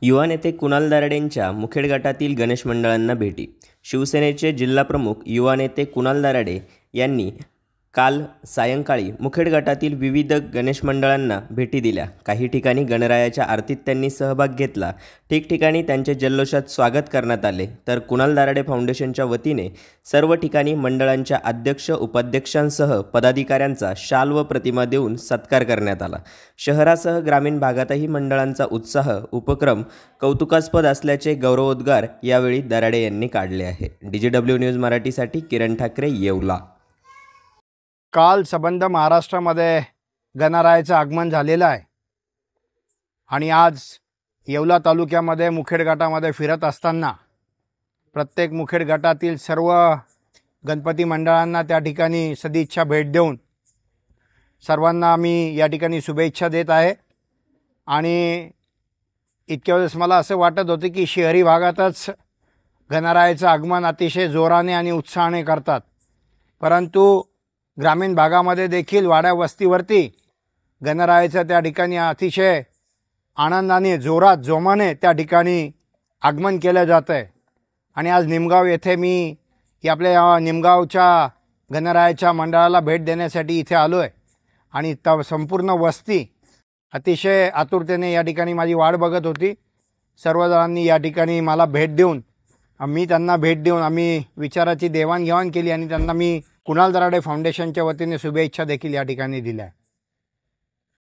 युवा नेते कुणाल दाराडेंच्या मुखेड गटातील गणेश मंडळांना भेटी. शिवसेनेचे जिल्हाप्रमुख युवा नेते कुणाल दाराडे यांनी काल सायंकाळी मुखेड गटातील विविध गणेश मंडळांना भेटी दिल्या. काही ठिकाणी गणरायाच्या आरतीत त्यांनी सहभाग घेतला. ठिकठिकाणी त्यांचे जल्लोषात स्वागत करण्यात आले. तर कुणाल दाराडे फाउंडेशनच्या वतीने सर्व ठिकाणी मंडळांच्या अध्यक्ष उपाध्यक्षांसह पदाधिकाऱ्यांचा शाल व प्रतिमा देऊन सत्कार करण्यात आला. शहरासह ग्रामीण भागातही मंडळांचा उत्साह उपक्रम कौतुकास्पद असल्याचे गौरवोद्गार यावेळी दाराडे यांनी काढले आहे. DJW न्यूज मराठीसाठी किरण ठाकरे, येवला. काल संबंध महाराष्ट्रामध्ये गणरायाचं आगमन झालेलं आहे आणि आज येवला तालुक्यामध्ये मुखेड गटामध्ये फिरत असताना प्रत्येक मुखेड गटातील सर्व गणपती मंडळांना त्या ठिकाणी सदिच्छा भेट देऊन सर्वांना मी या ठिकाणी शुभेच्छा देत आहे. आणि इतक्या वेळेस मला असं वाटत होतं की शहरी भागातच गणरायाचं आगमन अतिशय जोराने आणि उत्साहाने करतात, परंतु ग्रामीण भागामध्ये देखील वाड्या वस्तीवरती गणरायाचं त्या ठिकाणी अतिशय आनंदाने जोमाने त्या ठिकाणी आगमन केलं जातं आहे. आणि आज निमगाव येथे मी आपल्या निमगावच्या गणरायाच्या मंडळाला भेट देण्यासाठी इथे आलो आहे आणि संपूर्ण वस्ती अतिशय आतुरतेने या ठिकाणी माझी वाट बघत होती. सर्वजणांनी या ठिकाणी मला भेट देऊन मी त्यांना भेट देऊन आम्ही विचाराची देवाणघेवाण केली आणि त्यांना मी कुणाल दाराडे फाउंडेशनच्या वतीने शुभेच्छा देखील या ठिकाणी दिल्या.